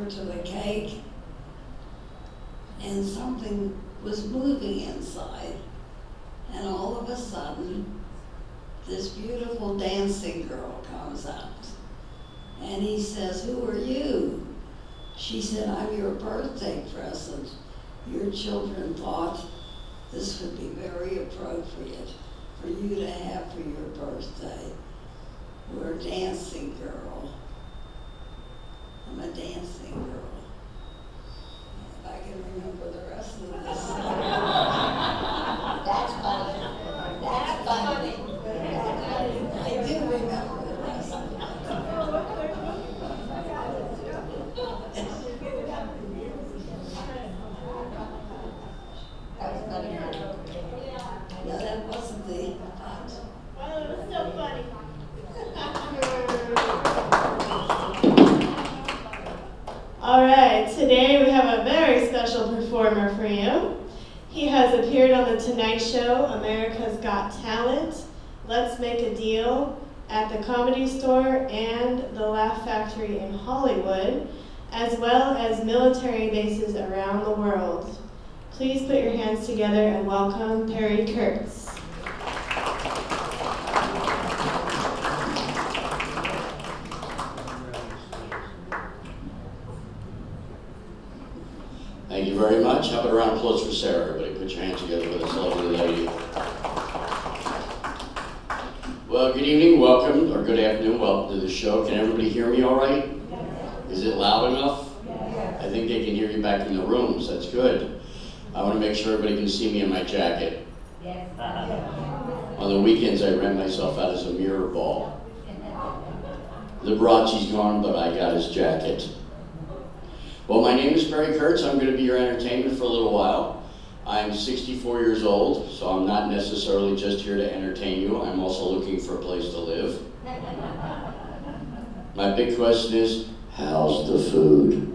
over to the cake, and something was moving inside. And all of a sudden, this beautiful dancing girl comes out. And he says, "Who are you?" She said, "I'm your birthday present. Your children thought this would be very appropriate for you to have for your birthday. We're a dancing girl. I'm a dancing girl." If I can remember the rest of this. That's funny. That's funny. I do remember the rest of it. That was funny. No, that wasn't the part. Oh, it was so funny. All right, today we have a very special performer for you. He has appeared on The Tonight Show, America's Got Talent, Let's Make a Deal, at the Comedy Store and the Laugh Factory in Hollywood, as well as military bases around the world. Please put your hands together and welcome Perry Kurtz. Thank you very much. How about a round of applause for Sarah? Everybody put your hands together for this lovely lady. Well, good evening, welcome, or good afternoon, welcome to the show. Can everybody hear me all right? Yes. Is it loud enough? Yes. I think they can hear you back in the rooms. That's good. I want to make sure everybody can see me in my jacket. Yes. On the weekends, I rent myself out as a mirror ball. Liberace's gone, but I got his jacket. Well, my name is Perry Kurtz. I'm going to be your entertainment for a little while. I'm 64 years old, so I'm not necessarily just here to entertain you. I'm also looking for a place to live. My big question is, how's the food?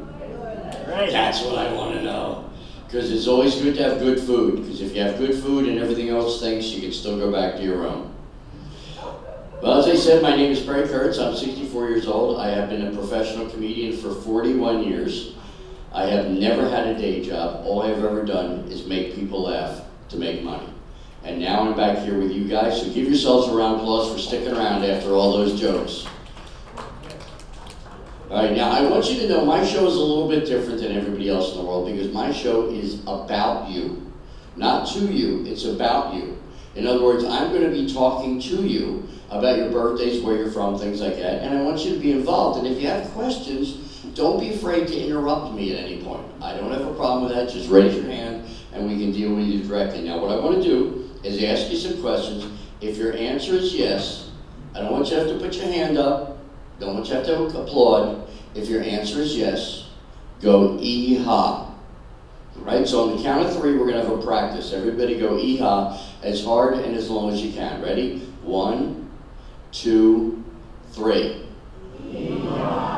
Right. That's what I want to know. Because it's always good to have good food. Because if you have good food and everything else stinks, you can still go back to your room. Well, as I said, my name is Perry Kurtz. I'm 64 years old. I have been a professional comedian for 41 years. I have never had a day job. All I've ever done is make people laugh to make money. And now I'm back here with you guys, so give yourselves a round of applause for sticking around after all those jokes. All right, now I want you to know my show is a little bit different than everybody else in the world because my show is about you. Not to you, it's about you. In other words, I'm going to be talking to you about your birthdays, where you're from, things like that, and I want you to be involved. And if you have questions, don't be afraid to interrupt me at any point. I don't have a problem with that. Just raise your hand and we can deal with you directly. Now, what I want to do is ask you some questions. If your answer is yes, I don't want you to have to put your hand up. Don't want you to have to applaud. If your answer is yes, go ee-haw. Right? So on the count of three, we're going to have a practice. Everybody go ee-haw as hard and as long as you can. Ready? 1, 2, 3. Ee-haw.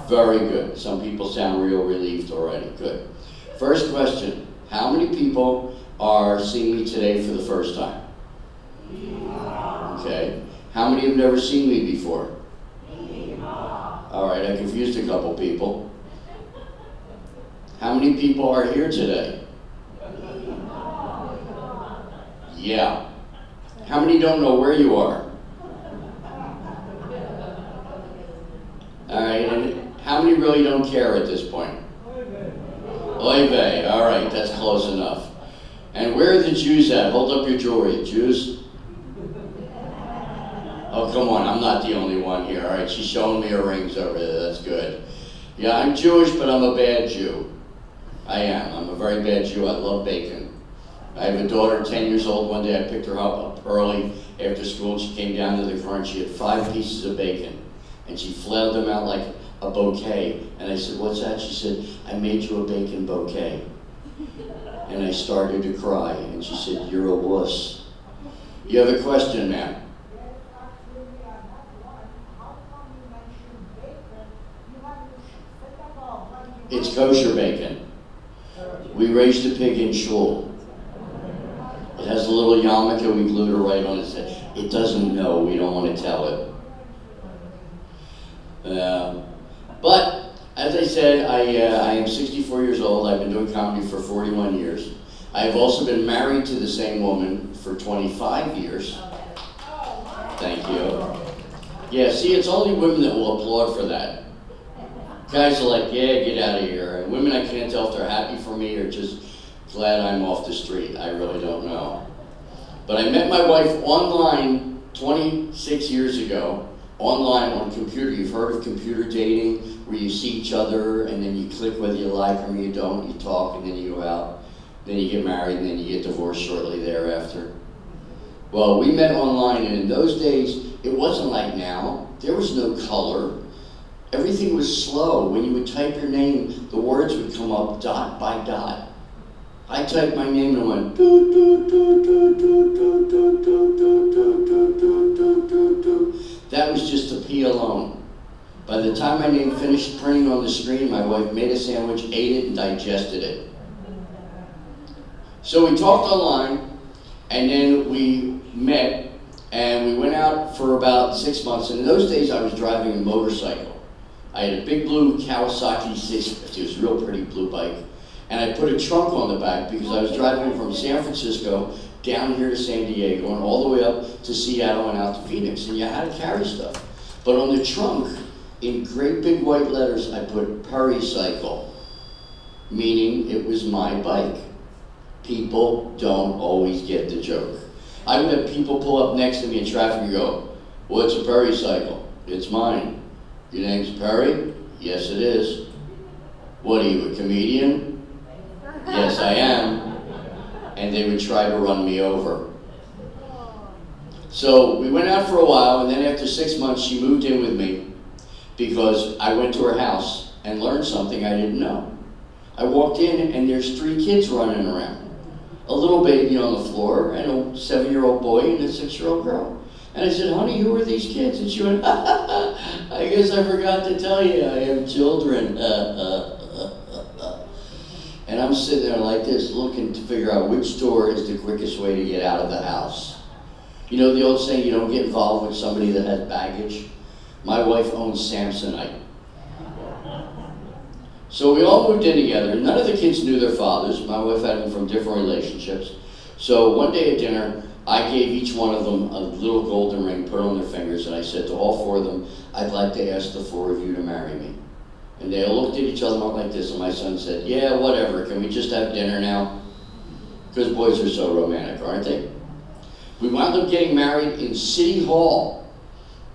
Very good. Some people sound real relieved already. Good. First question. How many people are seeing me today for the first time? Okay. How many have never seen me before? All right, I confused a couple people. How many people are here today? Yeah. How many don't know where you are? All right, and how many really don't care at this point? Oy vey. All right, that's close enough. And where are the Jews at? Hold up your jewelry. Jews? Oh, come on, I'm not the only one here. All right, she's showing me her rings over there. That's good. Yeah, I'm Jewish, but I'm a bad Jew. I am. I'm a very bad Jew. I love bacon. I have a daughter, 10 years old. One day I picked her up early after school, and she came down to the car, and she had 5 pieces of bacon. And she flailed them out like a bouquet. And I said, "What's that?" She said, "I made you a bacon bouquet." And I started to cry. And she said, "You're a wuss." You have a question, ma'am? It's kosher bacon. We raised a pig in shul. It has a little yarmulke, we glued her right on its head. It doesn't know, we don't want to tell it. But As I said, I am 64 years old. I've been doing comedy for 41 years. I have also been married to the same woman for 25 years. Thank you. Yeah, see, it's only women that will applaud for that. Guys are like, yeah, get out of here. And women, I can't tell if they're happy for me or just glad I'm off the street. I really don't know. But I met my wife online 26 years ago, online on a computer. You've heard of computer dating, where you see each other and then you click whether you like them or you don't, you talk and then you go out, then you get married and then you get divorced shortly thereafter. Well, we met online, and in those days, it wasn't like now. There was no color. Everything was slow. When you would type your name, the words would come up dot by dot. I typed my name and it went doo doo doo doo doo doo doo doo doo doo doo doo doo doo. That was just a P alone. By the time my name finished printing on the screen, my wife made a sandwich, ate it, and digested it. So we talked online, and then we met, and we went out for about 6 months. And in those days, I was driving a motorcycle. I had a big blue Kawasaki 650. It was a real pretty blue bike. And I put a trunk on the back because I was driving from San Francisco down here to San Diego and all the way up to Seattle and out to Phoenix. And you had to carry stuff. But on the trunk, in great big white letters, I put Pericycle, meaning it was my bike. People don't always get the joke. I would have people pull up next to me in traffic and go, "What's a Pericycle?" "It's mine." "Your name's Perry?" "Yes, it is." "What are you, a comedian?" "Yes, I am." And they would try to run me over. So we went out for a while, and then after 6 months, she moved in with me because I went to her house and learned something I didn't know. I walked in, and there's 3 kids running around. A little baby on the floor, and a 7-year-old boy, and a 6-year-old girl. And I said, "Honey, who are these kids?" And she went, "I guess I forgot to tell you, I have children." And I'm sitting there like this, looking to figure out which door is the quickest way to get out of the house. You know the old saying, you don't get involved with somebody that has baggage? My wife owns Samsonite. So we all moved in together. None of the kids knew their fathers. My wife had them from different relationships. So one day at dinner, I gave each one of them a little golden ring put on their fingers, and I said to all 4 of them, "I'd like to ask the 4 of you to marry me." And they all looked at each other and went like this, and my son said, "Yeah, whatever, can we just have dinner now?" Because boys are so romantic, aren't they? We wound up getting married in City Hall.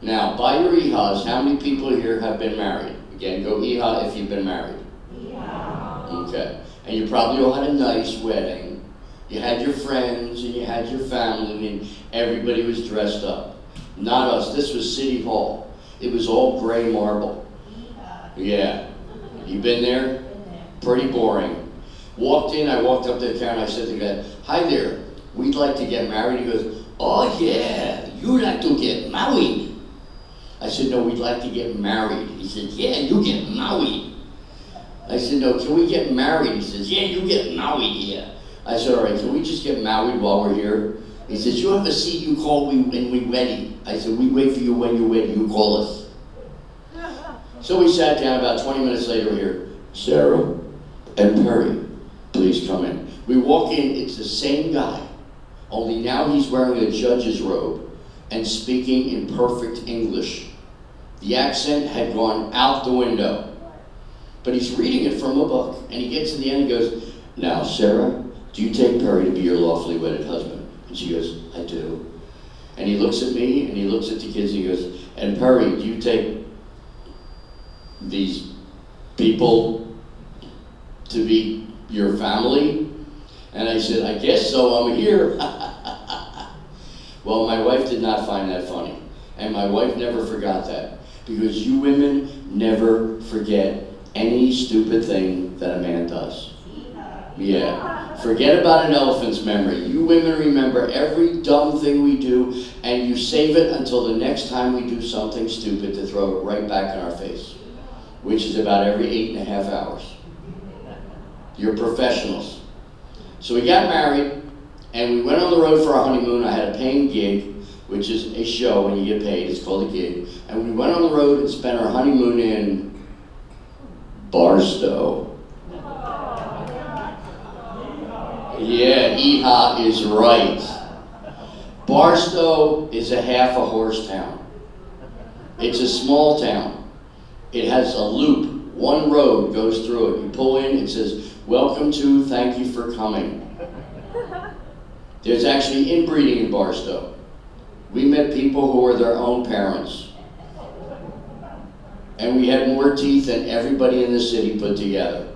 Now, by your EHAs, how many people here have been married? Again, go EHA if you've been married. EHA. Okay. And you probably all had a nice wedding. You had your friends, and you had your family, and everybody was dressed up. Not us. This was City Hall. It was all gray marble. Yeah. You been there? Pretty boring. Walked in, I walked up to the counter, I said to the guy, "Hi there, we'd like to get married." He goes, "Oh yeah, you like to get married?" I said, "No, we'd like to get married." He said, "Yeah, you get married." I said, "No, can we get married?" He says, "Yeah, you get married here." I said, "All right, can we just get married while we're here?" He says, "You have a seat, you call when we're ready." I said, "We wait for you when you're ready, you call us." So we sat down. About 20 minutes later, we're here. "Sarah and Perry, please come in." We walk in, it's the same guy, only now he's wearing a judge's robe and speaking in perfect English. The accent had gone out the window. But he's reading it from a book, and he gets to the end and goes, "Now, Sarah, do you take Perry to be your lawfully wedded husband?" And she goes, "I do." And he looks at me, and he looks at the kids, and he goes, "And Perry, do you take these people to be your family?" And I said, "I guess so, I'm here." Well, my wife did not find that funny. And my wife never forgot that. Because you women never forget any stupid thing that a man does. Yeah. Forget about an elephant's memory. You women remember every dumb thing we do, and you save it until the next time we do something stupid to throw it right back in our face, which is about every 8.5 hours. You're professionals. So we got married, and we went on the road for our honeymoon. I had a paying gig, which is a show when you get paid. It's called a gig. And we went on the road and spent our honeymoon in Barstow. Yeah, Eha is right. Barstow is a half a horse town. It's a small town. It has a loop. One road goes through it. You pull in, it says, welcome to, thank you for coming. There's actually inbreeding in Barstow. We met people who were their own parents. And we had more teeth than everybody in the city put together.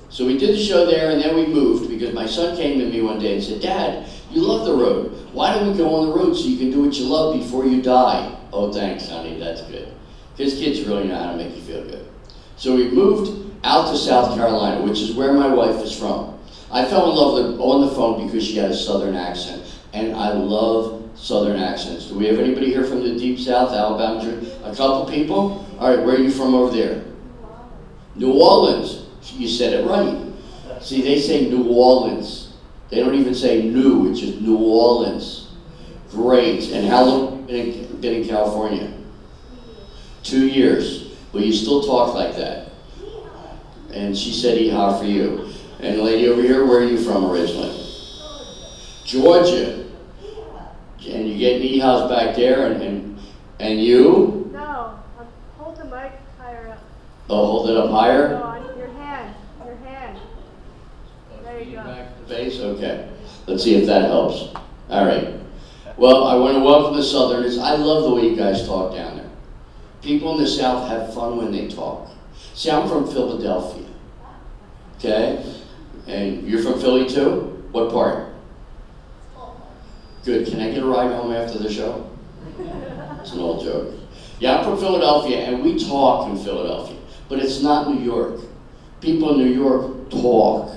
So we did the show there, and then we moved because my son came to me one day and said, Dad, you love the road. Why don't we go on the road so you can do what you love before you die? Oh, thanks, honey, that's good. Because kids really know how to make you feel good. So we moved out to South Carolina, which is where my wife is from. I fell in love with her on the phone because she had a Southern accent, and I love Southern accents. Do we have anybody here from the Deep South, Alabama? A couple people? All right, where are you from over there? New Orleans. You said it right. See, they say New Orleans. They don't even say new, it's just New Orleans. Great. And how long have you been in California? 2 years. Well, you still talk like that. And she said, "Yeehaw for you." And the lady over here, where are you from originally? Georgia. And you get yeehaws back there, and you? No, hold the mic higher up. Oh, hold it up higher? No, on your hand. Your hand. There you go. Back to the base? Okay. Let's see if that helps. All right. Well, I want to welcome the Southerners. I love the way you guys talk down there. People in the South have fun when they talk. See, I'm from Philadelphia. Okay? And you're from Philly too? What part? Good. Can I get a ride home after the show? It's an old joke. Yeah, I'm from Philadelphia, and we talk in Philadelphia. But it's not New York. People in New York talk.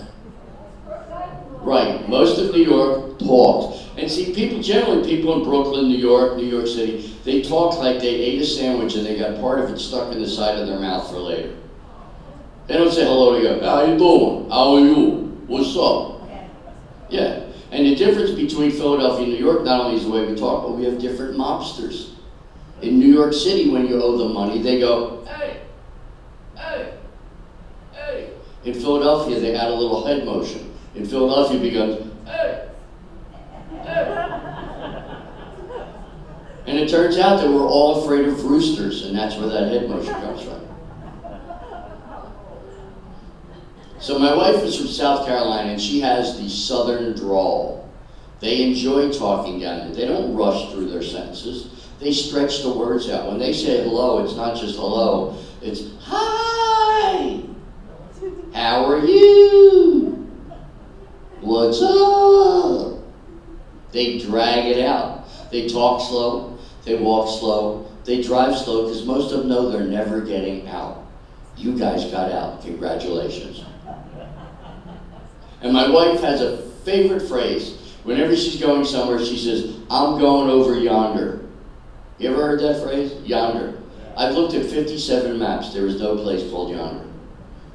Right. Most of New York talks. And see, generally people in Brooklyn, New York City, they talk like they ate a sandwich and they got part of it stuck in the side of their mouth for later. They don't say hello to you. How you doing? How are you? What's up? Yeah. And the difference between Philadelphia and New York not only is the way we talk, but we have different mobsters. In New York City, when you owe them money, they go, hey, hey, hey. In Philadelphia, they add a little head motion. In Philadelphia, it becomes, hey, hey. And it turns out that we're all afraid of roosters, and that's where that head motion comes from. So my wife is from South Carolina, and she has the Southern drawl. They enjoy talking down there. They don't rush through their sentences. They stretch the words out. When they say hello, it's not just hello. It's, hi! How are you? What's up? They drag it out. They talk slow. They walk slow. They drive slow because most of them know they're never getting out. You guys got out. Congratulations. And my wife has a favorite phrase. Whenever she's going somewhere, she says, I'm going over yonder. You ever heard that phrase? Yonder. I've looked at 57 maps. There is no place called yonder.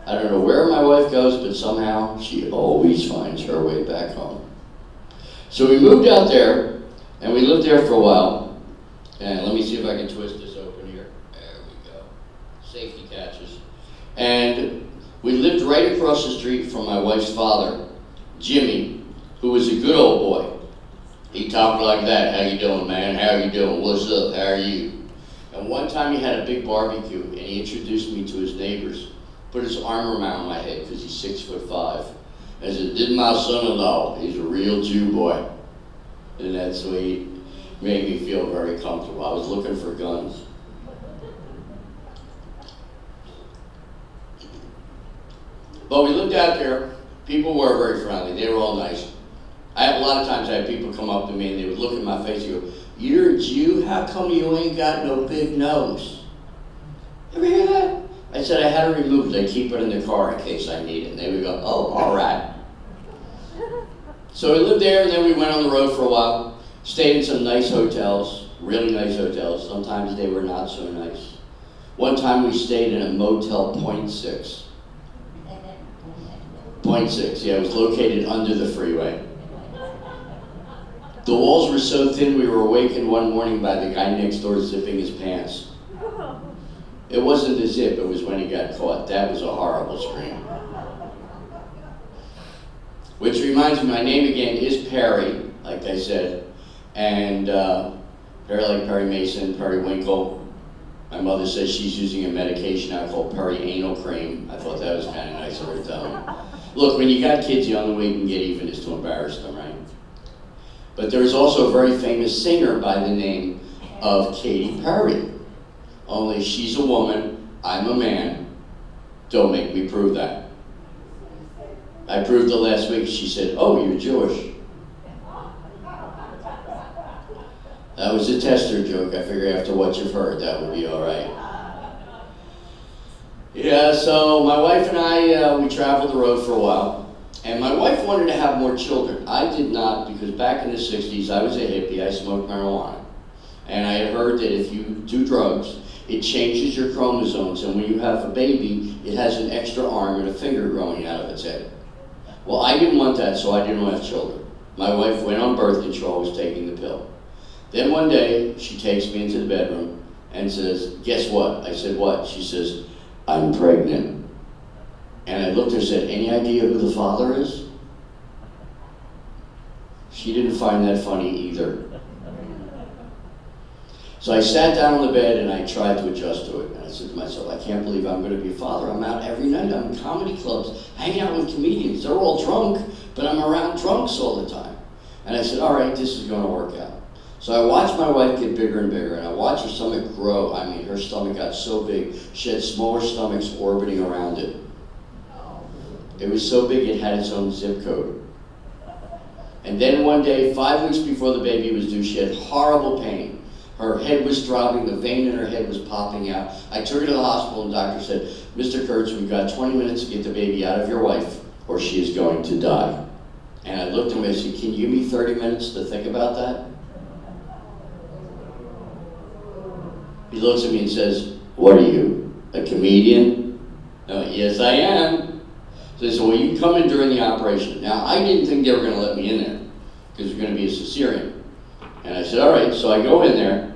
I don't know where my wife goes, but somehow she always finds her way back home. So we moved out there, and we lived there for a while. And let me see if I can twist this open here. There we go. Safety catches. And we lived right across the street from my wife's father, Jimmy, who was a good old boy. He talked like that. How you doing, man? How you doing? What's up? How are you? And one time he had a big barbecue, and he introduced me to his neighbors. Put his arm around my head because he's 6'5". And said, "This is my son-in-law. He's a real Jew boy." And that's sweet. Made me feel very comfortable. I was looking for guns. But we lived out there. People were very friendly. They were all nice. A lot of times I had people come up to me and they would look in my face and go, "You're a Jew? How come you ain't got no big nose?" Ever hear that? I said I had to remove it. I keep it in the car in case I need it. And they would go, "Oh, all right." So we lived there, and then we went on the road for a while. Stayed in some nice hotels, really nice hotels. Sometimes they were not so nice. One time we stayed in a Motel .6. .6, yeah, it was located under the freeway. The walls were so thin we were awakened one morning by the guy next door zipping his pants. It wasn't the zip, it was when he got caught. That was a horrible scream. Which reminds me, my name again is Perry, like I said, and Perry like Perry Mason, Perry Winkle. My mother says she's using a medication now called perianal cream. I thought that was kind of nice of her to tell me. Look, when you got kids, the only way you can get even is to embarrass them, right? But there's also a very famous singer by the name of Katy Perry. Only she's a woman, I'm a man. Don't make me prove that. I proved it last week. She said, oh, you're Jewish. That was a tester joke. I figure after what you've heard, that would be all right. Yeah, so my wife and I, we traveled the road for a while. And my wife wanted to have more children. I did not, because back in the 60s, I was a hippie. I smoked marijuana. And I had heard that if you do drugs, it changes your chromosomes. And when you have a baby, it has an extra arm and a finger growing out of its head. Well, I didn't want that, so I didn't have children. My wife went on birth control, was taking the pill. Then one day, she takes me into the bedroom and says, guess what? I said, what? She says, I'm pregnant. And I looked at her and said, any idea who the father is? She didn't find that funny either. So I sat down on the bed and I tried to adjust to it. And I said to myself, I can't believe I'm going to be a father. I'm out every night. I'm in comedy clubs, hanging out with comedians. They're all drunk, but I'm around drunks all the time. And I said, all right, this is going to work out. So I watched my wife get bigger and bigger, and I watched her stomach grow. I mean, her stomach got so big, she had smaller stomachs orbiting around it. It was so big it had its own zip code. And then one day, 5 weeks before the baby was due, she had horrible pain. Her head was throbbing, the vein in her head was popping out. I took her to the hospital, and the doctor said, Mr. Kurtz, we've got 20 minutes to get the baby out of your wife, or she is going to die. And I looked at him and I said, can you give me 30 minutes to think about that? He looks at me and says, what are you, a comedian? No, yes, I am. So they said, well, you can come in during the operation. Now, I didn't think they were going to let me in there because it's going to be a cesarean. And I said, all right, so I go in there,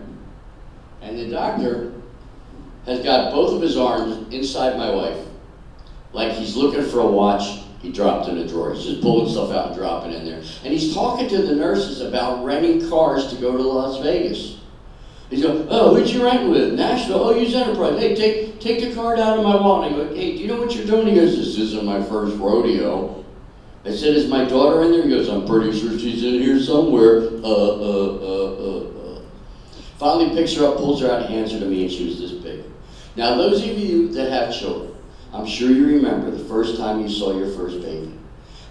and the doctor has got both of his arms inside my wife, like he's looking for a watch he dropped in a drawer. He's just pulling stuff out and dropping it in there. And he's talking to the nurses about renting cars to go to Las Vegas. He's going, oh, who'd you rent with? Nashville? Oh, use Enterprise. Hey, take the card out of my wallet. I go, hey, do you know what you're doing? He goes, this isn't my first rodeo. I said, is my daughter in there? He goes, I'm pretty sure she's in here somewhere. Finally picks her up, pulls her out, and hands her to me, and she was this big. Now, those of you that have children, I'm sure you remember the first time you saw your first baby.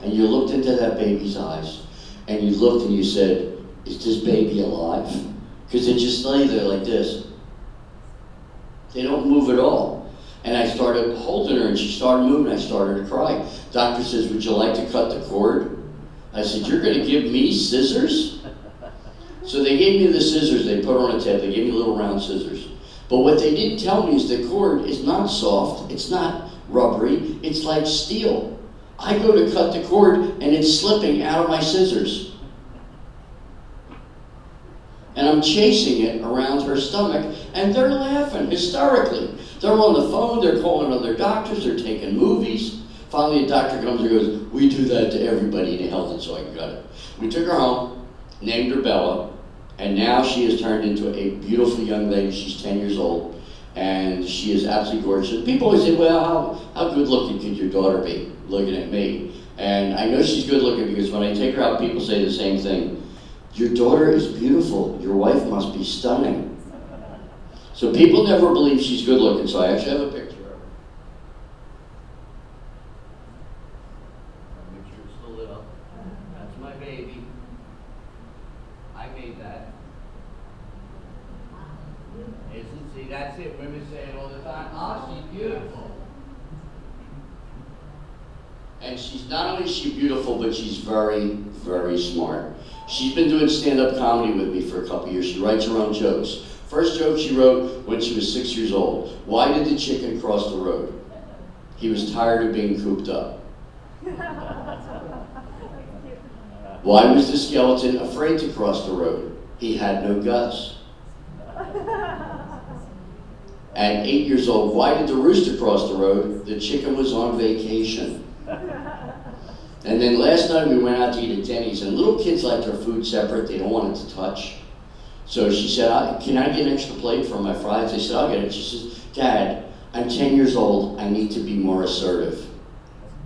And you looked into that baby's eyes, and you looked and you said, is this baby alive? Because they just lay there like this. They don't move at all. And I started holding her, and she started moving. I started to cry. Doctor says, would you like to cut the cord? I said, you're going to give me scissors? So they gave me the scissors. They put on a tab. They gave me little round scissors. But what they didn't tell me is the cord is not soft. It's not rubbery. It's like steel. I go to cut the cord, and it's slipping out of my scissors. And I'm chasing it around her stomach, and they're laughing hysterically. They're on the phone, they're calling other doctors, they're taking movies. Finally, a doctor comes and goes, we do that to everybody in the health, and so I got it. We took her home, named her Bella, and now she has turned into a beautiful young lady. She's 10 years old, and she is absolutely gorgeous. People always say, well, how good looking could your daughter be, looking at me? And I know she's good looking because when I take her out, people say the same thing. Your daughter is beautiful. Your wife must be stunning. So people never believe she's good looking, so I actually have a picture of her. Make sure it's still lit up. That's my baby. I made that. See, that's it. Women say it all the time. Oh, she's beautiful. And she's not only is she beautiful, but she's very, very smart. She's been doing stand-up comedy with me for a couple years. She writes her own jokes. First joke she wrote when she was 6 years old. Why did the chicken cross the road? He was tired of being cooped up. Why was the skeleton afraid to cross the road? He had no guts. At 8 years old, why did the rooster cross the road? The chicken was on vacation. And then last night we went out to eat at Denny's, and little kids like their food separate. They don't want it to touch. So she said, can I get an extra plate for my fries? I said, I'll get it. She says, Dad, I'm 10 years old. I need to be more assertive.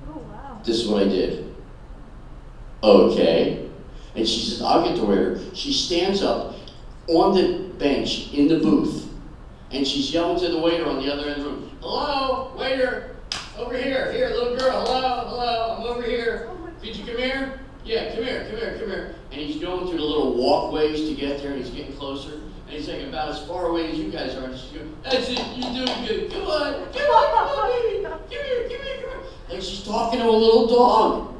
Oh, wow. This is what I did. Okay. And she says, I'll get the waiter. She stands up on the bench in the booth, and she's yelling to the waiter on the other end of the room, hello, waiter, over here, here, little girl, hello, I'm over here. Could you come here? Yeah, come here. And he's going through the little walkways to get there, and he's getting closer, and he's like about as far away as you guys are, and she's going, that's it, you're doing good, come on, baby, come here. Like she's talking to a little dog.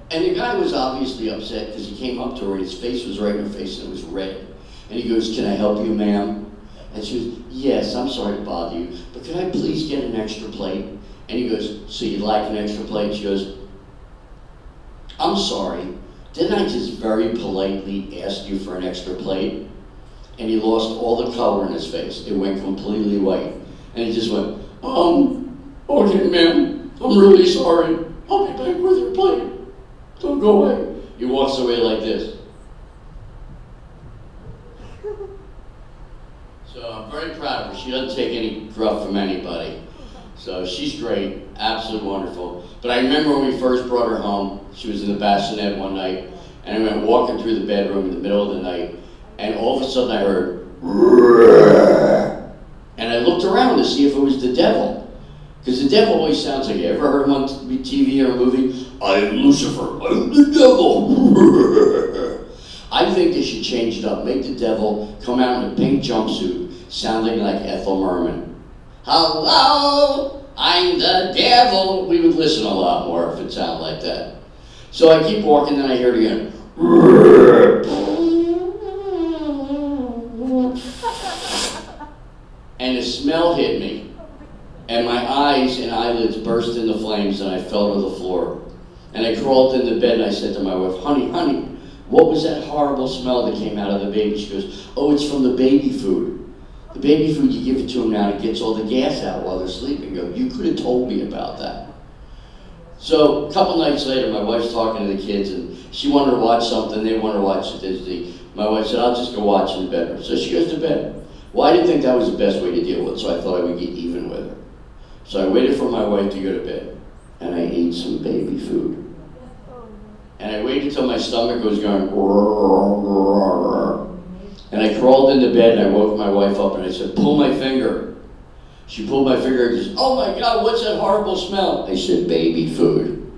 And the guy was obviously upset because he came up to her and his face was right in her face and it was red. And he goes, can I help you, ma'am? And she goes, yes, I'm sorry to bother you, but could I please get an extra plate? And he goes, so you'd like an extra plate? She goes, I'm sorry, didn't I just very politely ask you for an extra plate? And he lost all the color in his face. It went completely white. And he just went, okay, ma'am, I'm really sorry. I'll be back with your plate. Don't go away. He walks away like this. So I'm very proud of her. She doesn't take any gruff from anybody. So she's great, absolutely wonderful. But I remember when we first brought her home, she was in the bassinet one night, and I went walking through the bedroom in the middle of the night, and all of a sudden I heard, "Rrrr." And I looked around to see if it was the devil. Because the devil always sounds like, you ever heard him on TV or a movie? I am Lucifer, I'm the devil. I think they should change it up. Make the devil come out in a pink jumpsuit, sounding like Ethel Merman. Hello, I'm the devil. We would listen a lot more if it sounded like that. So I keep walking, then I hear it again. And the smell hit me. And my eyes and eyelids burst into flames and I fell to the floor. And I crawled into bed and I said to my wife, honey, what was that horrible smell that came out of the baby? She goes, oh, it's from the baby food. The baby food, you give it to them now and it gets all the gas out while they're sleeping. Go, you could have told me about that. So a couple nights later, my wife's talking to the kids and she wanted to watch something. They wanted to watch Disney. My wife said, I'll just go watch in the bedroom. So she goes to bed. Well, I didn't think that was the best way to deal with it, so I thought I would get even with her. So I waited for my wife to go to bed, and I ate some baby food. And I waited till my stomach was going, and I crawled into bed and I woke my wife up and I said, pull my finger. She pulled my finger and goes, oh my God, what's that horrible smell? I said, baby food.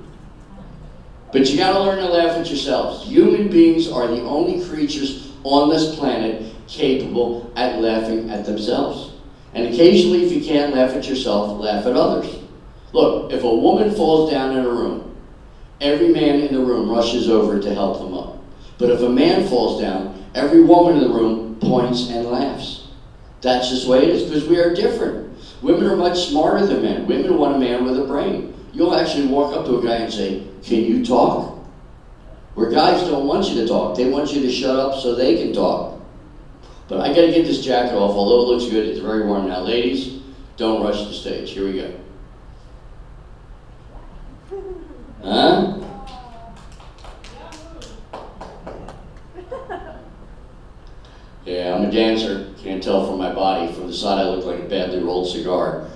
But you gotta learn to laugh at yourselves. Human beings are the only creatures on this planet capable at laughing at themselves. And occasionally, if you can't laugh at yourself, laugh at others. Look, if a woman falls down in a room, every man in the room rushes over to help them up. But if a man falls down, every woman in the room points and laughs. That's just the way it is, because we are different. Women are much smarter than men. Women want a man with a brain. You'll actually walk up to a guy and say, can you talk? Where guys don't want you to talk. They want you to shut up so they can talk. But I gotta get this jacket off, although it looks good, it's very warm now. Ladies, don't rush the stage. Here we go. Huh? Yeah, I'm a dancer. Can't tell from my body. From the side, I look like a badly rolled cigar.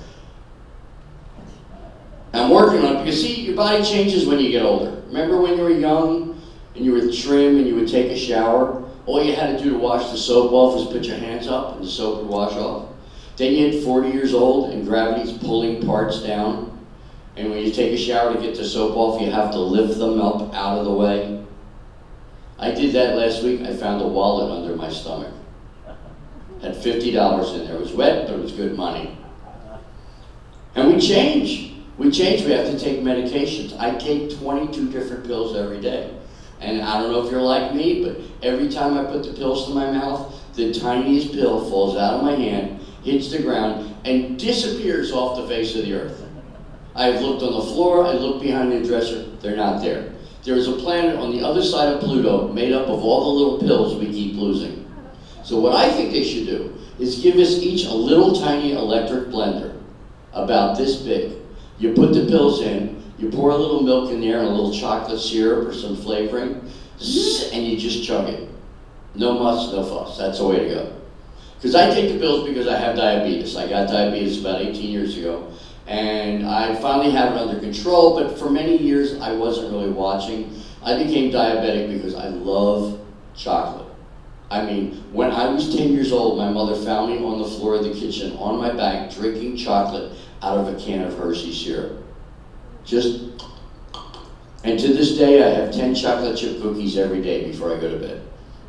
I'm working on it because, see, your body changes when you get older. Remember when you were young and you were trim and you would take a shower? All you had to do to wash the soap off was put your hands up and the soap would wash off. Then you hit 40 years old and gravity's pulling parts down. And when you take a shower to get the soap off, you have to lift them up out of the way. I did that last week. I found a wallet under my stomach. Had $50 in there. It was wet, but it was good money. And we change. We change. We have to take medications. I take 22 different pills every day. And I don't know if you're like me, but every time I put the pills to my mouth, the tiniest pill falls out of my hand, hits the ground, and disappears off the face of the earth. I've looked on the floor, I looked behind the dresser, they're not there. There is a planet on the other side of Pluto made up of all the little pills we keep losing. So what I think they should do is give us each a little tiny electric blender, about this big. You put the pills in, you pour a little milk in there and a little chocolate syrup or some flavoring, and you just chug it. No muss, no fuss. That's the way to go. Because I take the pills because I have diabetes. I got diabetes about 18 years ago, and I finally have it under control, but for many years I wasn't really watching. I became diabetic because I love chocolate. I mean, when I was 10 years old, my mother found me on the floor of the kitchen on my back drinking chocolate out of a can of Hershey syrup. And to this day, I have 10 chocolate chip cookies every day before I go to bed.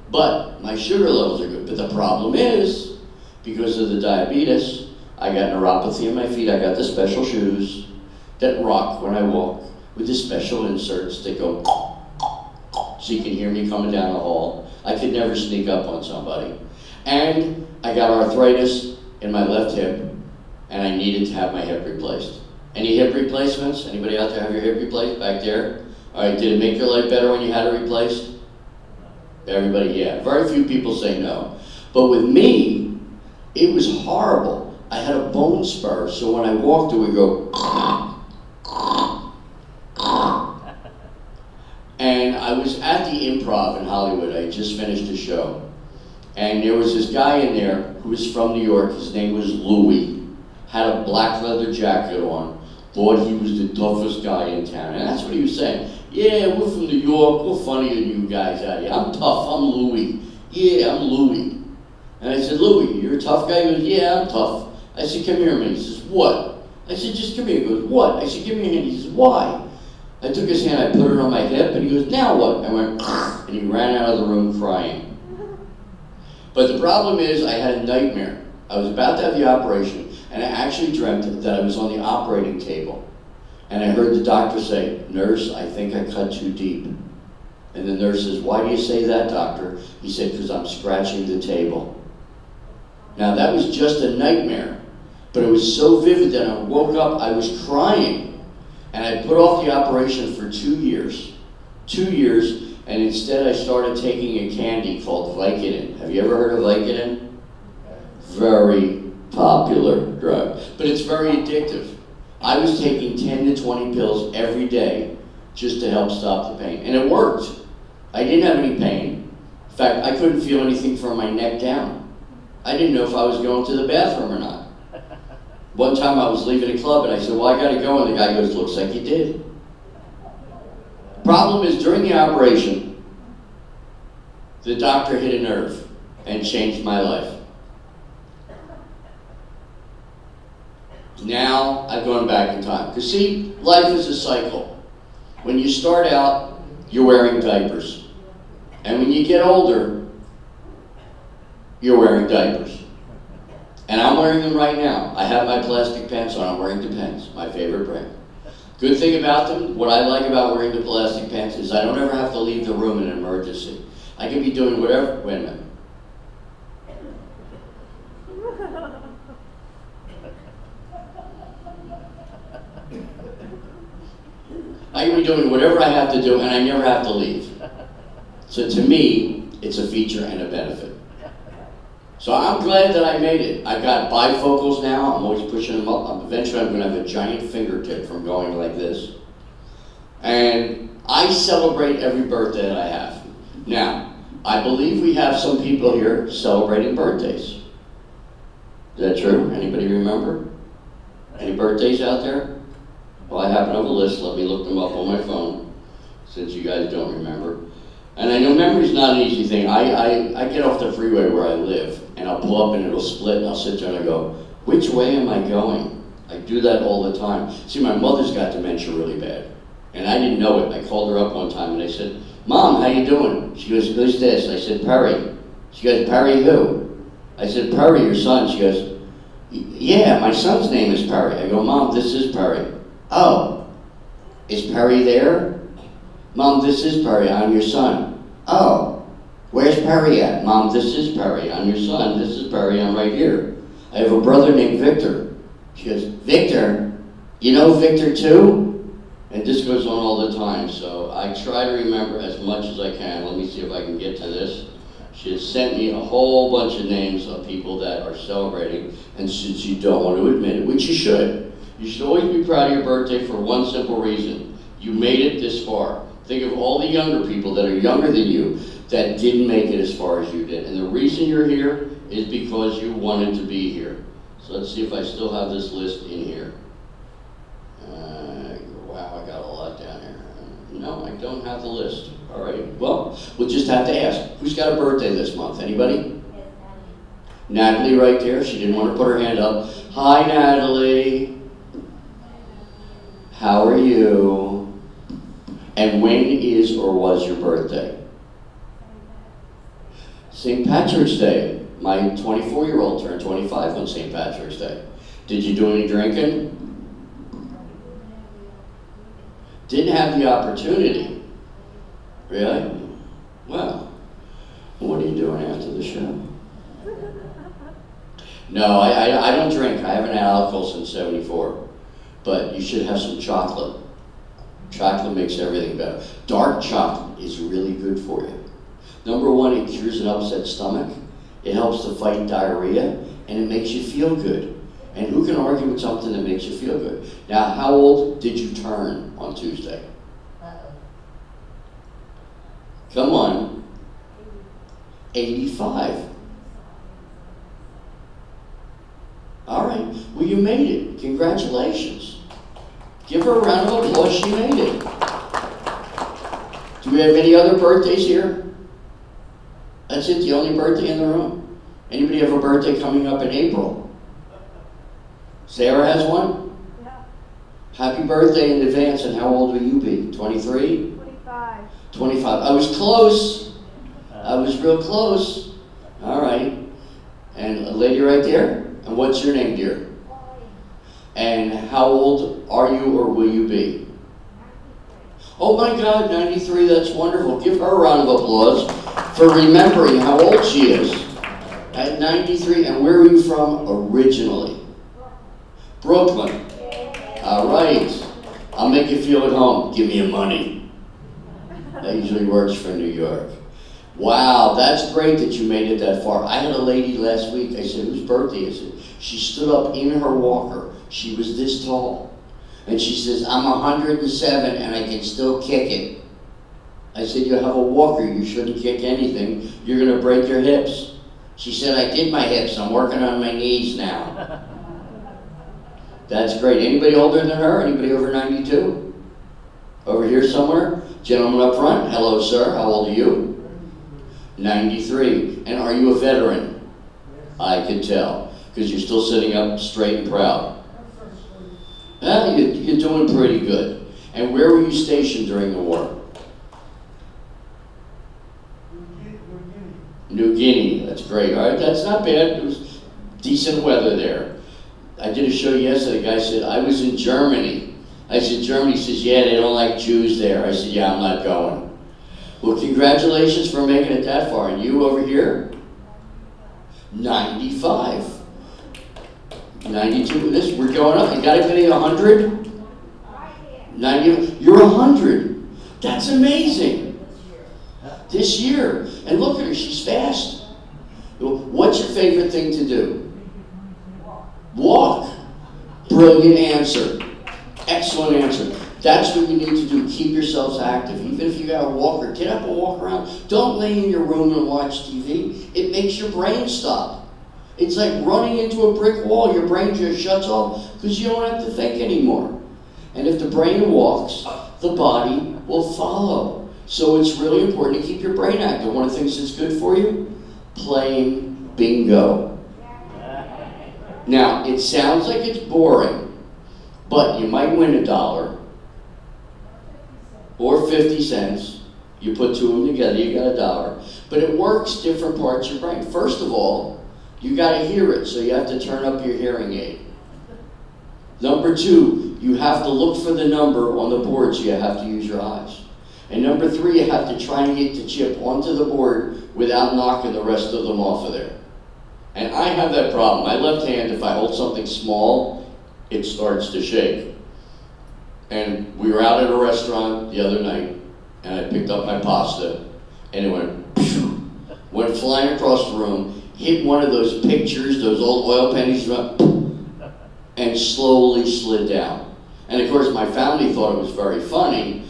But my sugar levels are good. But the problem is, because of the diabetes, I got neuropathy in my feet. I got the special shoes that rock when I walk with the special inserts that go so you can hear me coming down the hall. I could never sneak up on somebody. And I got arthritis in my left hip, and I needed to have my hip replaced. Any hip replacements? Anybody out there have your hip replaced back there? All right, did it make your life better when you had it replaced? Everybody, yeah. Very few people say no. But with me, it was horrible. I had a bone spur, so when I walked, it would go. And I was at the Improv in Hollywood. I had just finished a show. And there was this guy in there who was from New York. His name was Louis. Had a black leather jacket on. Thought he was the toughest guy in town. And that's what he was saying. Yeah, we're from New York. We're funnier than you guys out here. I'm tough. I'm Louis. Yeah, I'm Louis. And I said, Louis, you're a tough guy? He goes, yeah, I'm tough. I said, come here a minute. He says, what? I said, just come here. He goes, what? I said, give me your hand. He says, why? I took his hand, I put it on my hip, and he goes, now what? I went, and he ran out of the room crying. But the problem is, I had a nightmare. I was about to have the operation, and I actually dreamt that I was on the operating table. And I heard the doctor say, nurse, I think I cut too deep. And the nurse says, why do you say that, doctor? He said, because I'm scratching the table. Now, that was just a nightmare, but it was so vivid that I woke up, I was crying. And I put off the operation for 2 years. 2 years, and instead I started taking a candy called Vicodin. Have you ever heard of Vicodin? Very popular drug, but it's very addictive. I was taking 10 to 20 pills every day just to help stop the pain, and it worked. I didn't have any pain. In fact, I couldn't feel anything from my neck down. I didn't know if I was going to the bathroom or not. One time I was leaving a club and I said, well, I gotta go, and the guy goes, looks like you did. Problem is, during the operation, the doctor hit a nerve and changed my life. Now I've gone back in time. Because see, life is a cycle. When you start out, you're wearing diapers. And when you get older, you're wearing diapers. And I'm wearing them right now. I have my plastic pants on. I'm wearing Depends, my favorite brand. Good thing about them, what I like about wearing the plastic pants is I don't ever have to leave the room in an emergency. I can be doing whatever. Wait a minute. I can be doing whatever I have to do, and I never have to leave. So to me, it's a feature and a benefit. So I'm glad that I made it. I've got bifocals now. I'm always pushing them up. Eventually I'm going to have a giant fingertip from going like this. And I celebrate every birthday that I have. Now, I believe we have some people here celebrating birthdays. Is that true? Anybody remember? Any birthdays out there? Well, I happen to have a list. Let me look them up on my phone, since you guys don't remember. And I know memory's not an easy thing. I get off the freeway where I live, and I'll pull up and it'll split, and I'll sit there and I go, which way am I going? I do that all the time. See, my mother's got dementia really bad, and I didn't know it. I called her up one time and I said, Mom, how you doing? She goes, who's this? I said, Perry. She goes, Perry who? I said, Perry, your son. She goes, yeah, my son's name is Perry. I go, Mom, this is Perry. Oh, is Perry there? Mom, this is Perry, I'm your son. Oh, where's Perry at? Mom, this is Perry, I'm your son. This is Perry, I'm right here. I have a brother named Victor. She goes, Victor? You know Victor too? And this goes on all the time, so I try to remember as much as I can. Let me see if I can get to this. She has sent me a whole bunch of names of people that are celebrating, and since you don't want to admit it, which you should always be proud of your birthday for one simple reason. You made it this far. Think of all the younger people that are younger than you that didn't make it as far as you did. And the reason you're here is because you wanted to be here. So let's see if I still have this list in here. Wow, I got a lot down here. No, I don't have the list. All right, well, we'll just have to ask. Who's got a birthday this month? Anybody? Yes, Natalie right there. She didn't want to put her hand up. Hi, Natalie. How are you? And when is or was your birthday? St. Patrick's Day. My 24-year-old turned 25 on St. Patrick's Day. Did you do any drinking? Didn't have the opportunity. Really? Well, what are you doing after the show? No, I don't drink. I haven't had alcohol since '74. But you should have some chocolate. Chocolate makes everything better. Dark chocolate is really good for you. Number one, it cures an upset stomach. It helps to fight diarrhea, and it makes you feel good. And who can argue with something that makes you feel good? Now, how old did you turn on Tuesday? Come on. 85. All right. Well, you made it. Congratulations. Give her a round of applause. She made it. Do we have any other birthdays here? That's it? The only birthday in the room? Anybody have a birthday coming up in April? Sarah has one? Yeah. Happy birthday in advance, and how old will you be? 23? 25. 25. I was close. I was real close. All right. And a lady right there? And what's your name, dear? And how old are you or will you be? Oh my God, 93, that's wonderful. Give her a round of applause for remembering how old she is. At 93, and where are you from originally? Brooklyn. All right. I'll make you feel at home. Give me your money. That usually works for New York. Wow, that's great that you made it that far. I had a lady last week, I said, whose birthday is it? She stood up in her walker. She was this tall. And she says, I'm 107 and I can still kick it. I said, you have a walker, you shouldn't kick anything. You're gonna break your hips. She said, I did my hips, I'm working on my knees now. That's great. Anybody older than her? Anybody over 92? Over here somewhere? Gentleman up front, hello sir, how old are you? 93. And are you a veteran? I can tell, because you're still sitting up straight and proud. Well, you're doing pretty good. And where were you stationed during the war? New Guinea. That's great. All right, that's not bad. It was decent weather there. I did a show yesterday. The guy said, I was in Germany. I said, Germany? He says, yeah, they don't like Jews there. I said, yeah, I'm not going. Well, congratulations for making it that far. And you over here? 95. 92. We're going up. You got to be 100? 90. You're 100. That's amazing. This year. And look at her. She's fast. What's your favorite thing to do? Walk. Brilliant answer. Excellent answer. That's what you need to do. Keep yourselves active. Even if you got a walker, get up and walk around. Don't lay in your room and watch TV. It makes your brain stop. It's like running into a brick wall. Your brain just shuts off because you don't have to think anymore. And if the brain walks, the body will follow. So it's really important to keep your brain active. One of the things that's good for you, playing bingo. Now, it sounds like it's boring, but you might win $1 or 50 cents. You put two of them together, you got $1. But it works different parts of your brain. First of all, you got to hear it, so you have to turn up your hearing aid. Number two, you have to look for the number on the board, so you have to use your eyes. And number three, you have to try and get the chip onto the board without knocking the rest of them off of there. And I have that problem. My left hand, if I hold something small, it starts to shake. And we were out at a restaurant the other night, and I picked up my pasta, and it went went flying across the room, hit one of those pictures, those old oil paintings, and slowly slid down. And of course, my family thought it was very funny.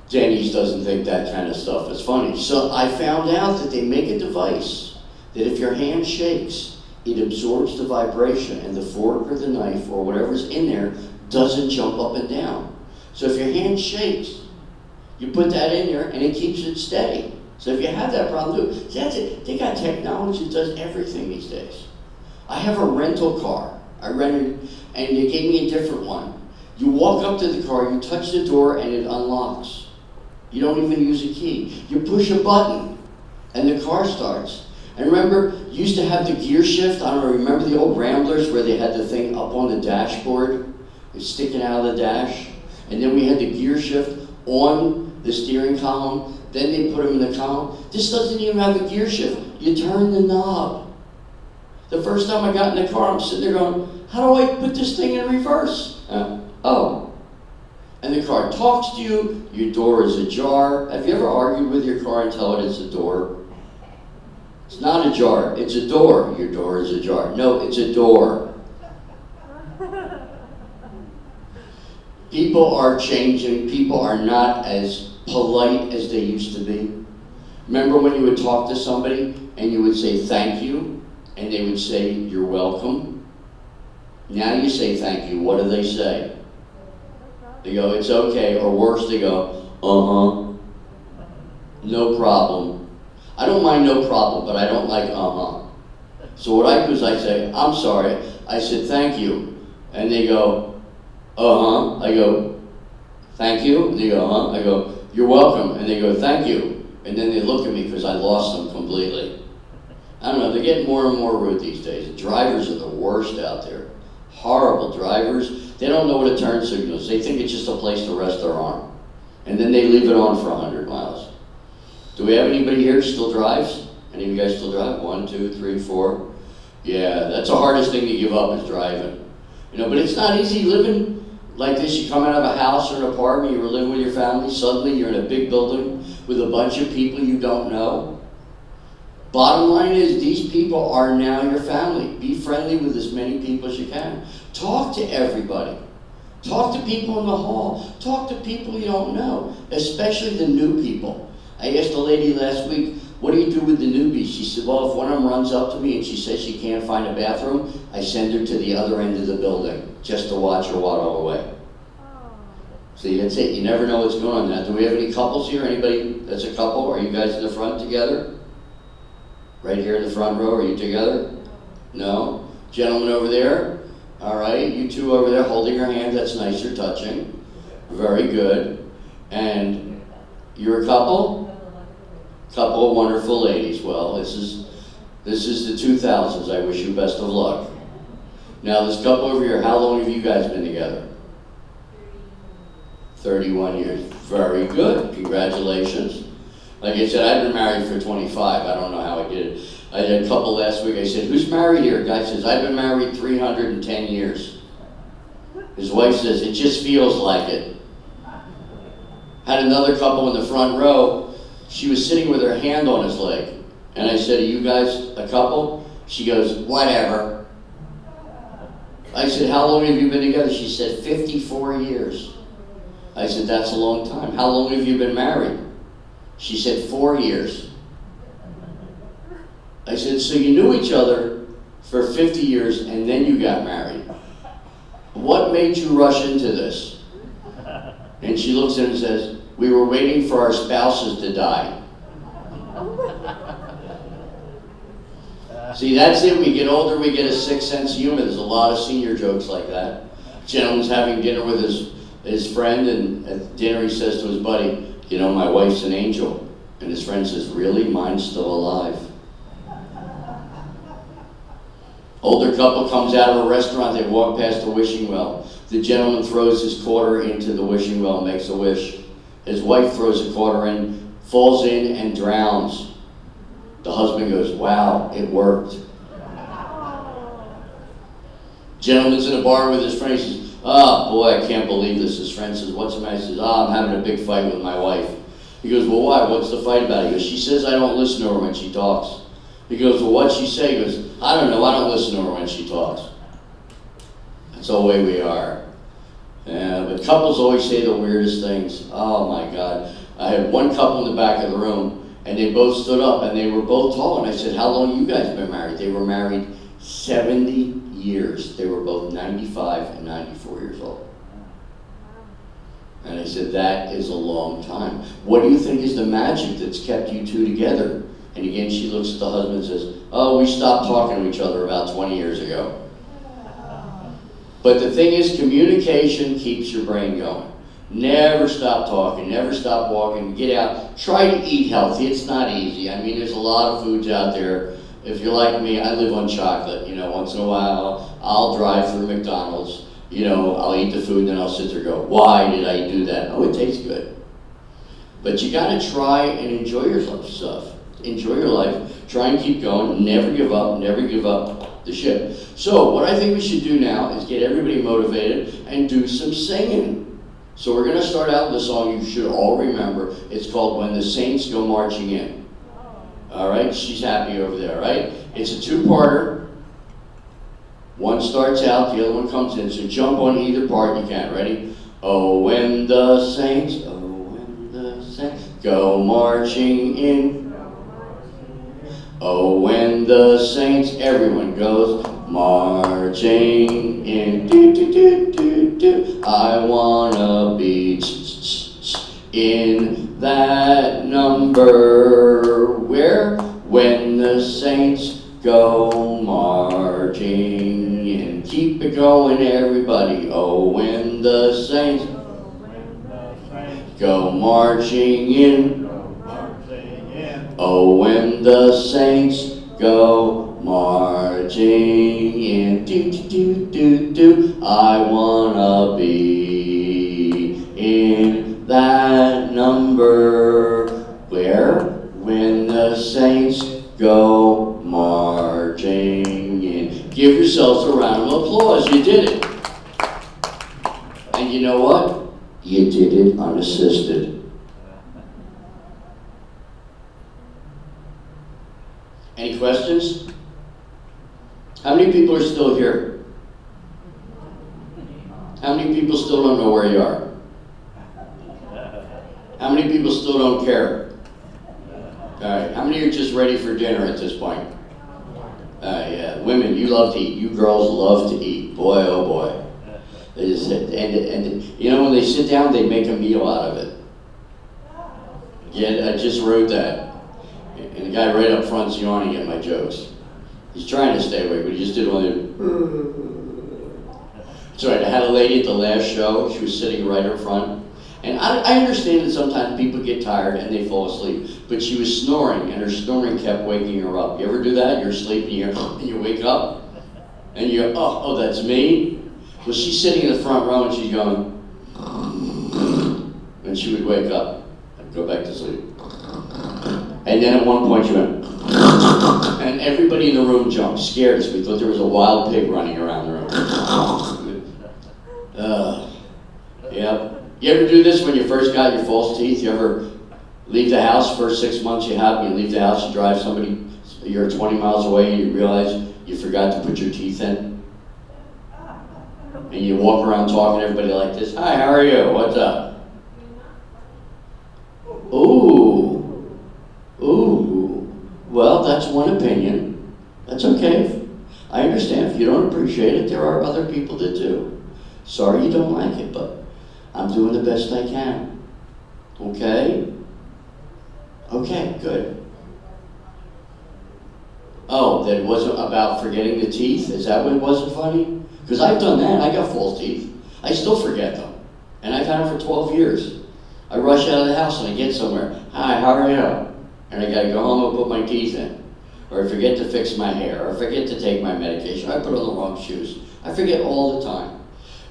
Denny's doesn't think that kind of stuff is funny. So I found out that they make a device that if your hand shakes, it absorbs the vibration, and the fork or the knife or whatever's in there doesn't jump up and down. So if your hand shakes, you put that in there and it keeps it steady. So if you have that problem, that's it. They got technology that does everything these days. I have a rental car. I rented, and they gave me a different one. You walk up to the car, you touch the door, and it unlocks. You don't even use a key. You push a button, and the car starts. And remember, you used to have the gear shift. I don't know, remember the old Ramblers where they had the thing up on the dashboard? It's sticking out of the dash. And then we had the gear shift on the steering column. Then they put them in the column. This doesn't even have a gear shift. You turn the knob. The first time I got in the car, I'm sitting there going, how do I put this thing in reverse? Oh. And the car talks to you. Your door is ajar. Have you ever argued with your car and tell it it's a door? It's not ajar. It's a door. Your door is ajar. No, it's a door. People are changing. People are not as polite as they used to be. Remember when you would talk to somebody and you would say thank you and they would say you're welcome? Now you say thank you. What do they say? They go, it's okay, or worse, they go, no problem. I don't mind no problem, but I don't like So what I do is I say, I'm sorry. I said, thank you. And they go, I go, thank you. And they go, I go, you're welcome. And they go, thank you. And then they look at me because I lost them completely. I don't know, they're getting more and more rude these days. The drivers are the worst out there. Horrible drivers. They don't know what a turn signal is. They think it's just a place to rest their arm. And then they leave it on for 100 miles. Do we have anybody here who still drives? Any of you guys still drive? 1, 2, 3, 4. Yeah, that's the hardest thing to give up is driving. You know, but it's not easy living like this. You come out of a house or an apartment, you were living with your family, suddenly you're in a big building with a bunch of people you don't know. Bottom line is, these people are now your family. Be friendly with as many people as you can. Talk to everybody. Talk to people in the hall. Talk to people you don't know, especially the new people. I asked a lady last week, what do you do with the newbies? She said, well, if one of them runs up to me and she says she can't find a bathroom, I send her to the other end of the building just to watch her waddle away. See, that's it. You never know what's going on now. Do we have any couples here? Anybody that's a couple? Are you guys in the front together? Right here in the front row, are you together? No? Gentleman over there? All right, you two over there holding your hand, that's nice, you're touching. Very good. And you're a couple? Couple of wonderful ladies. Well, this is the 2000s. I wish you best of luck. Now, this couple over here, how long have you guys been together? 31 years. Very good. Congratulations. Like I said, I've been married for 25. I don't know how I did it. I had a couple last week. I said, who's married here? Guy says, I've been married 310 years. His wife says, it just feels like it. Had another couple in the front row. She was sitting with her hand on his leg. And I said, are you guys a couple? She goes, whatever. I said, how long have you been together? She said, 54 years. I said, that's a long time. How long have you been married? She said, 4 years. I said, so you knew each other for 50 years and then you got married. What made you rush into this? And she looks at him and says, we were waiting for our spouses to die. See, that's it. We get older, we get a sixth sense of humor. There's a lot of senior jokes like that. Gentleman's having dinner with his friend, and at dinner he says to his buddy, you know, my wife's an angel. And his friend says, really? Mine's still alive. Older couple comes out of a restaurant, they walk past a wishing well. The gentleman throws his quarter into the wishing well, makes a wish. His wife throws a quarter in, falls in, and drowns. The husband goes, wow, it worked. Gentleman's in a bar with his friend, he says, oh boy, I can't believe this. His friend says, what's the matter? He says, oh, I'm having a big fight with my wife. He goes, well, why? What's the fight about? He goes, she says I don't listen to her when she talks. He goes, well, what'd she say? He goes, I don't know, I don't listen to her when she talks. That's the way we are. Yeah, but couples always say the weirdest things. Oh my God. I had one couple in the back of the room, and they both stood up, and they were both tall. And I said, how long you guys been married? They were married 70 years. They were both 95 and 94 years old. And I said, that is a long time. What do you think is the magic that's kept you two together? And again, she looks at the husband and says, oh, we stopped talking to each other about 20 years ago. But the thing is, communication keeps your brain going. Never stop talking, never stop walking, get out. Try to eat healthy. It's not easy. I mean, there's a lot of foods out there. If you're like me, I live on chocolate. You know, once in a while, I'll drive through McDonald's. You know, I'll eat the food and then I'll sit there and go, why did I do that? Oh, it tastes good. But you got to try and enjoy your stuff. Enjoy your life. Try and keep going. Never give up the ship. So what I think we should do now is get everybody motivated and do some singing. So we're going to start out with a song you should all remember. It's called When the Saints Go Marching In. All right? She's happy over there, right? It's a two-parter. One starts out, the other one comes in. So jump on either part you can. Ready? Oh, when the saints go marching in. Oh, when the saints, everyone goes marching in. Do, do, do, do, do. I wanna be in that number. Where? When the saints go marching in. Keep it going, everybody. Oh, when the saints go marching in. Oh, when the saints go marching in. Do, do, do, do, do. I wanna be in that number. Where? When the saints go marching in. Give yourselves a round of applause. You did it. And you know what? You did it unassisted. Any questions? How many people are still here? How many people still don't know where you are? How many people still don't care? All right, how many are just ready for dinner at this point? Yeah, women, you love to eat. You girls love to eat. Boy, oh boy. They just, and you know, when they sit down, they make a meal out of it. Yeah, I just wrote that. And the guy right up front's yawning at my jokes. He's trying to stay awake, but he just did one of the... That's right, I had a lady at the last show. She was sitting right up front. And I understand that sometimes people get tired and they fall asleep. But she was snoring, and her snoring kept waking her up. You ever do that? You're asleep and you wake up. And you go, oh, that's me? Well, she's sitting in the front row and she's going... And she would wake up and go back to sleep. And then at one point she went, and everybody in the room jumped, scared us. We thought there was a wild pig running around the room. Yep. You ever do this when you first got your false teeth? You ever leave the house, first 6 months you have, you leave the house, you drive somebody, you're 20 miles away, and you realize you forgot to put your teeth in? And you walk around talking to everybody like this, hi, how are you? What's up? Ooh. Ooh, well, that's one opinion. That's okay. I understand if you don't appreciate it, there are other people that do. Sorry you don't like it, but I'm doing the best I can. Okay? Okay, good. Oh, that wasn't about forgetting the teeth? Is that what it wasn't funny? Because I've done that. I got false teeth. I still forget them. And I've had them for 12 years. I rush out of the house and I get somewhere. Hi, how are you? And I gotta go home and put my teeth in. Or I forget to fix my hair, or I forget to take my medication, or I put on the wrong shoes. I forget all the time.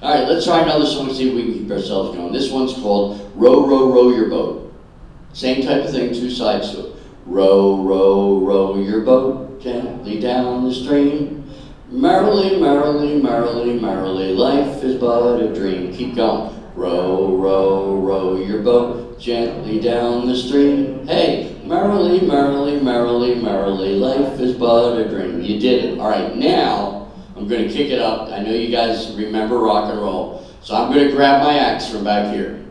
All right, let's try another song and see if we can keep ourselves going. This one's called Row, Row, Row Your Boat. Same type of thing, two sides to it. Row, row, row your boat gently down the stream. Merrily, merrily, merrily, merrily, life is but a dream. Keep going. Row, row, row your boat gently down the stream. Hey, merrily, merrily, merrily, merrily, life is but a dream. You did it. All right, now I'm going to kick it up. I know you guys remember rock and roll, so I'm going to grab my axe from back here.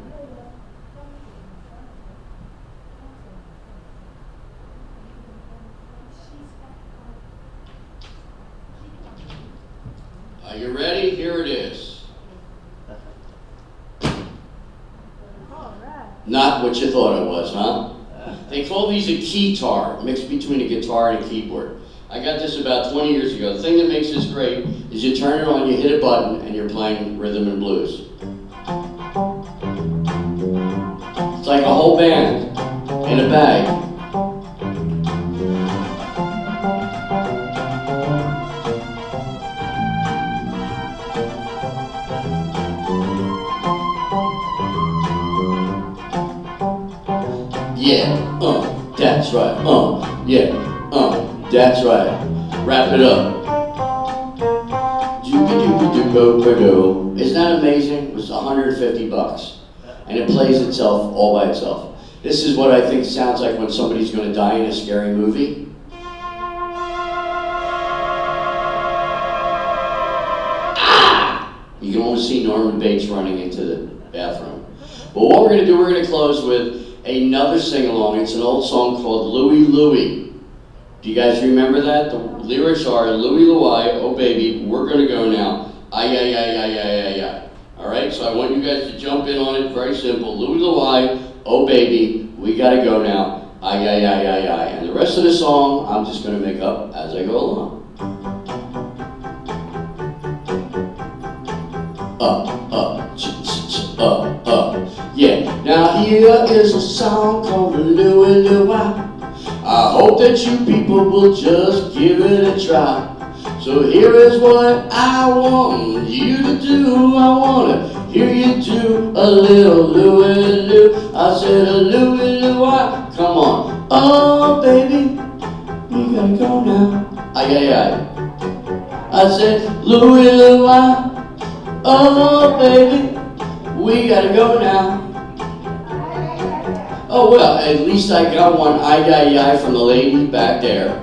Are you ready? Here it is. Not what you thought it was, huh? They call these a keytar, mixed between a guitar and a keyboard. I got this about 20 years ago. The thing that makes this great is you turn it on, you hit a button, and you're playing rhythm and blues. It's like a whole band in a bag. Yeah, that's right, yeah, that's right. Wrap it up. Isn't that amazing? It was $150, and it plays itself all by itself. This is what I think sounds like when somebody's going to die in a scary movie. Ah! You can almost see Norman Bates running into the bathroom. But what we're going to do, we're going to close with another sing-along. It's an old song called Louie Louie. Do you guys remember that? The lyrics are Louie Louie, oh baby, we're gonna go now. Ay, ay, ay, ay, ay, ay, ay. All right, so I want you guys to jump in on it, very simple. Louie Louie, oh baby, we gotta go now. Ay, ay, ay, ay, ay. And the rest of the song, I'm just gonna make up as I go along. Yeah, now here is a song called Louie Louie. I hope that you people will just give it a try. So here is what I want you to do. I want to hear you do a little Louie Lou. I said a Louie Louie, come on. Oh baby, we gotta go now. Ay, ay, ay. I said Louie Louie, oh baby, we gotta go now. Oh well, at least I got one ay from the lady back there.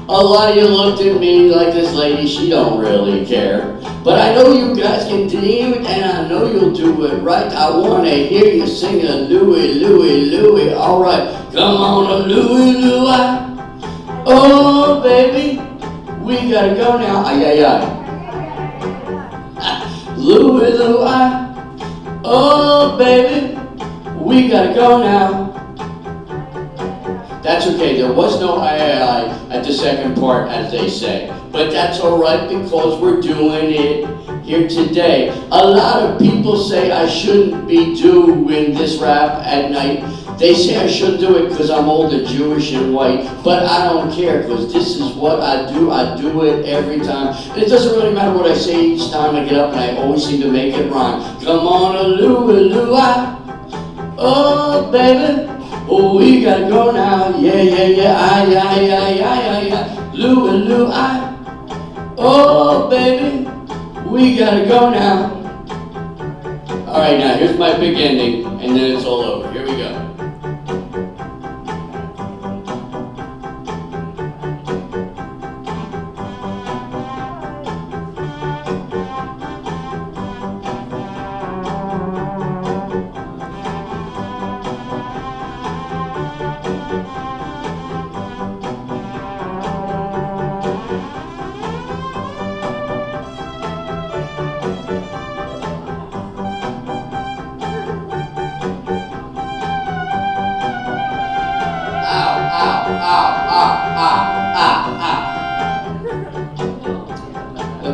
A lot of you looked at me like this lady, she don't really care. But I know you guys can do it, and I know you'll do it right. I want to hear you sing a Louie, Louie, Louie. All right, come on a Louie, Louie. Oh baby, we gotta go now. Ay, ay, ay. Louie, Louie. Oh baby, we gotta go now. That's okay, there was no I at the second part, as they say. But that's alright because we're doing it here today. A lot of people say I shouldn't be doing this rap at night. They say I shouldn't do it because I'm old and Jewish and white. But I don't care because this is what I do. I do it every time. And it doesn't really matter what I say each time I get up, and I always seem to make it rhyme. Come on a Louie Louie. Oh baby, oh we gotta go now. Yeah, yeah, yeah, ay, ay, ay, ay, ay, ay. Louie Louie. Oh baby, we gotta go now. Alright, now here's my big ending, and then it's all over. Here we go.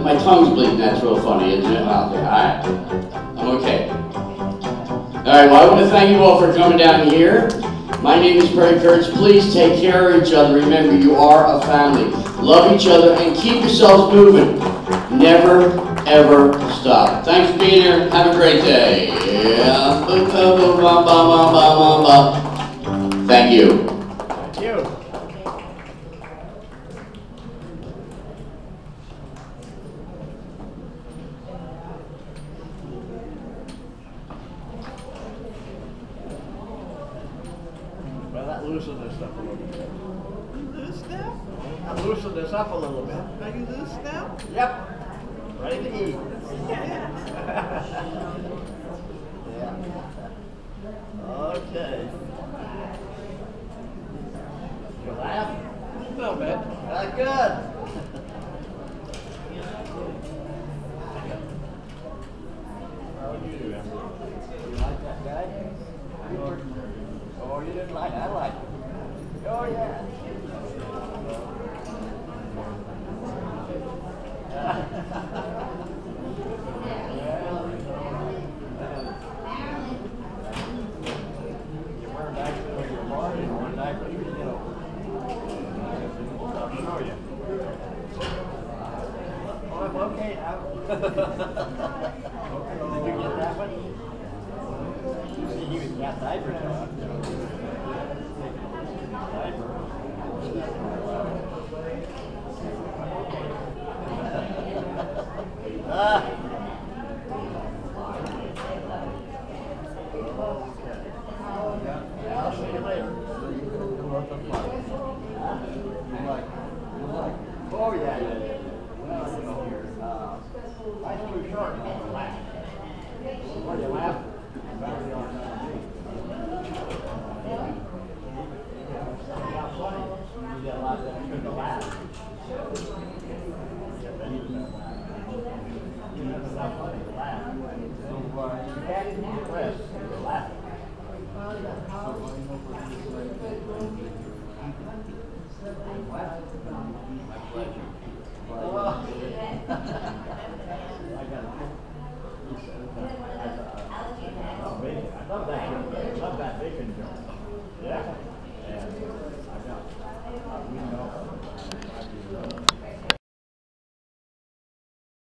My tongue's bleeding, that's real funny, isn't it? Well, okay, alright. I'm okay. Alright, well I want to thank you all for coming down here. My name is Kurtz. Please take care of each other. Remember, you are a family. Love each other and keep yourselves moving. Never, ever stop. Thanks for being here. Have a great day. Thank you. Thank you. loosen this up a little bit. Are you loose now? Yep. Ready to eat. Yeah. Yeah. Okay. You laugh? A little bit. Good. How would you do, Amber? You like that guy? Oh, you didn't like it? I like it. Oh, yeah. You wear diapers for your body and one diaper for your kiddo. I'll show you. Oh, I'm okay now. Did you get that one? You see, he was got diapers on. Diaper. Ah. Okay. I'll see you later. Oh, yeah, yeah, yeah. Well, you know, life's too short not to laugh. Why you laugh? Battery on that. You got a lot of extra to laugh.